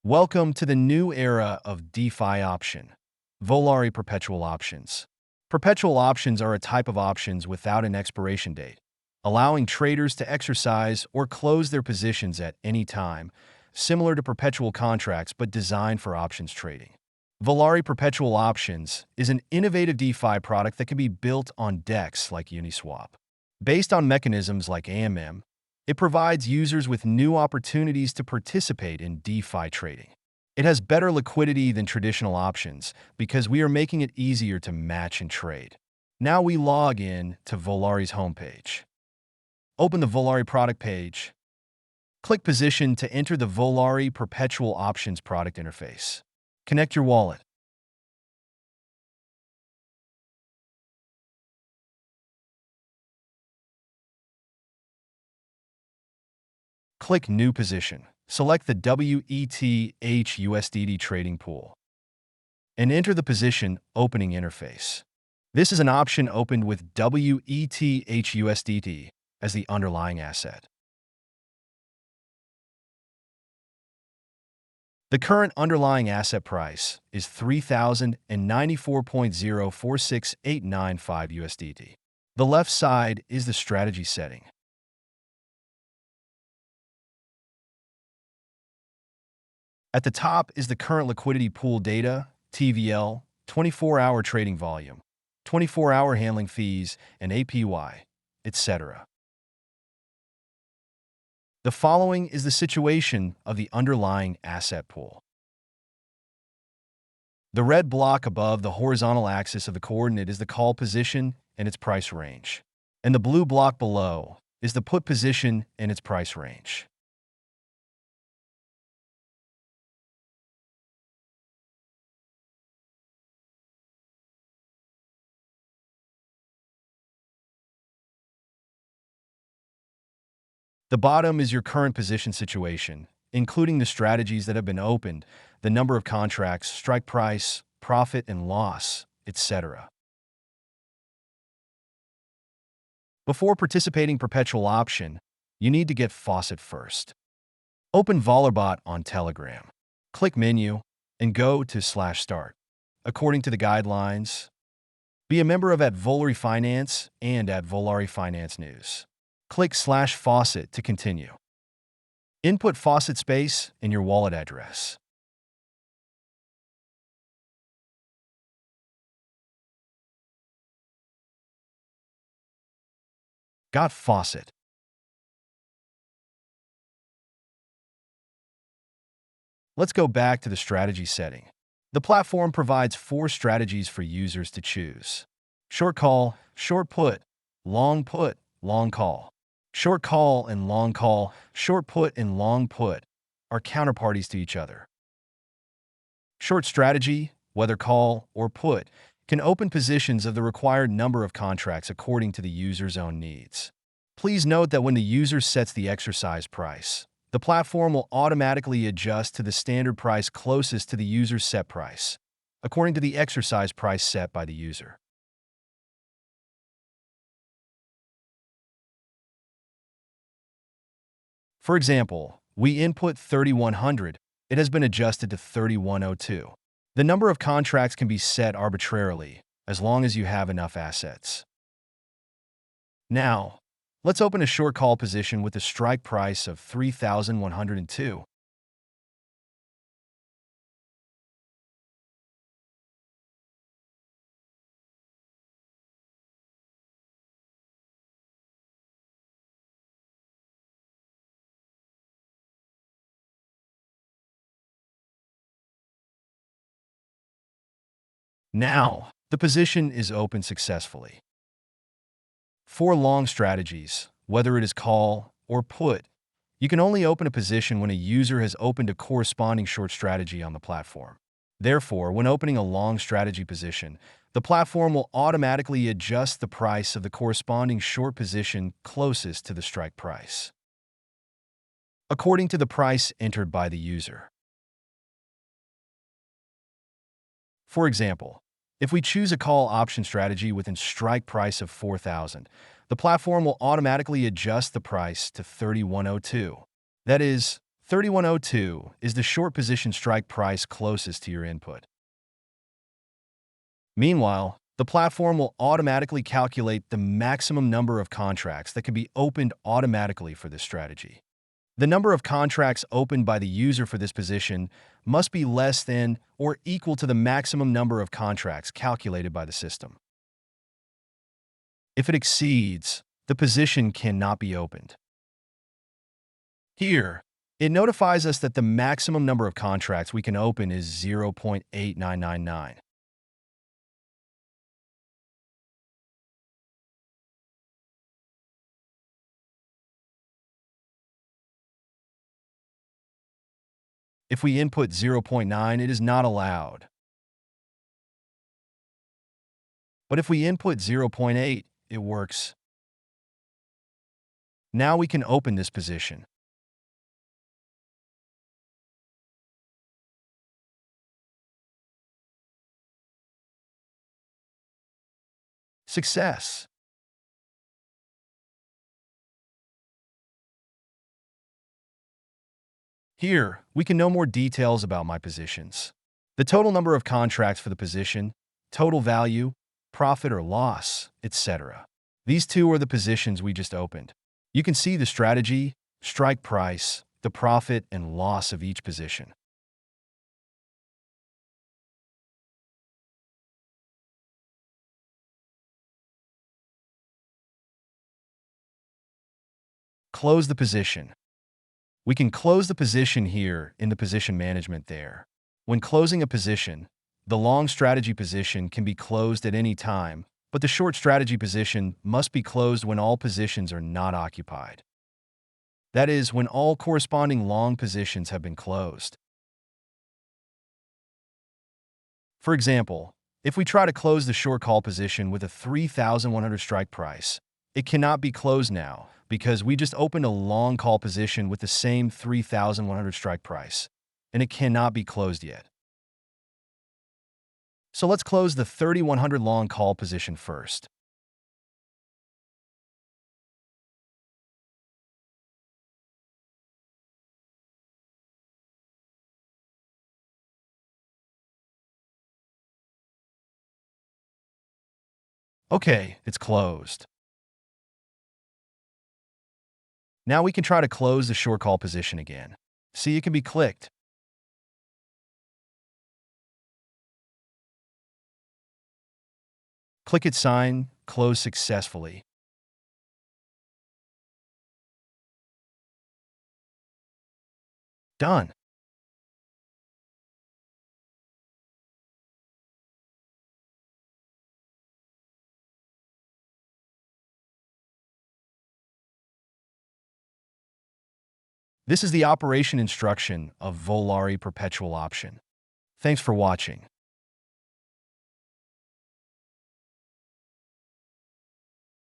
Welcome to the new era of DeFi option, Volare Perpetual Options. Perpetual options are a type of options without an expiration date, allowing traders to exercise or close their positions at any time, similar to perpetual contracts but designed for options trading. Volare Perpetual Options is an innovative DeFi product that can be built on DEXs like Uniswap. Based on mechanisms like AMM, it provides users with new opportunities to participate in DeFi trading. It has better liquidity than traditional options because we are making it easier to match and trade. Now we log in to Volare's homepage. Open the Volare product page. Click Position to enter the Volare Perpetual Options product interface. Connect your wallet. Click New Position. Select the WETH trading pool and enter the position opening interface. This is an option opened with WETH as the underlying asset. The current underlying asset price is $3,094.046895. The left side is the strategy setting. At the top is the current liquidity pool data, TVL, 24-hour trading volume, 24-hour handling fees, and APY, etc. The following is the situation of the underlying asset pool. The red block above the horizontal axis of the coordinate is the call position and its price range, and the blue block below is the put position and its price range. The bottom is your current position situation, including the strategies that have been opened, the number of contracts, strike price, profit and loss, etc. Before participating perpetual option, you need to get Faucet first. Open Volarbot on Telegram. Click Menu and go to /start. According to the guidelines, be a member of @Volare Finance and @Volare Finance News. Click /Faucet to continue. Input Faucet space in your wallet address. Got Faucet. Let's go back to the strategy setting. The platform provides 4 strategies for users to choose: short call, short put, long call. Short call and long call, short put and long put are counterparties to each other. Short strategy, whether call or put, can open positions of the required number of contracts according to the user's own needs. Please note that when the user sets the exercise price, the platform will automatically adjust to the standard price closest to the user's set price, according to the exercise price set by the user. For example, we input 3100, it has been adjusted to 3102. The number of contracts can be set arbitrarily, as long as you have enough assets. Now, let's open a short call position with a strike price of 3,102. Now, the position is open successfully. For long strategies, whether it is call or put, you can only open a position when a user has opened a corresponding short strategy on the platform. Therefore, when opening a long strategy position, the platform will automatically adjust the price of the corresponding short position closest to the strike price, according to the price entered by the user. For example, if we choose a call option strategy with a strike price of 4,000, the platform will automatically adjust the price to 3,102. That is 3102 is the short position strike price closest to your input. Meanwhile, the platform will automatically calculate the maximum number of contracts that can be opened automatically for this strategy. The number of contracts opened by the user for this position must be less than or equal to the maximum number of contracts calculated by the system. If it exceeds, the position cannot be opened. Here, it notifies us that the maximum number of contracts we can open is 0.8999. If we input 0.9, it is not allowed. But if we input 0.8, it works. Now we can open this position. Success! Here, we can know more details about my positions. The total number of contracts for the position, total value, profit or loss, etc. These two are the positions we just opened. You can see the strategy, strike price, the profit and loss of each position. Close the position. We can close the position here in the position management there. When closing a position, the long strategy position can be closed at any time, but the short strategy position must be closed when all positions are not occupied. That is, when all corresponding long positions have been closed. For example, if we try to close the short call position with a 3,100 strike price, it cannot be closed now because we just opened a long call position with the same 3,100 strike price, and it cannot be closed yet. So let's close the 3,100 long call position first. Okay, it's closed. Now we can try to close the short call position again. See, it can be clicked. Click its sign, close successfully. Done. This is the operation instruction of Volare Perpetual Option. Thanks for watching.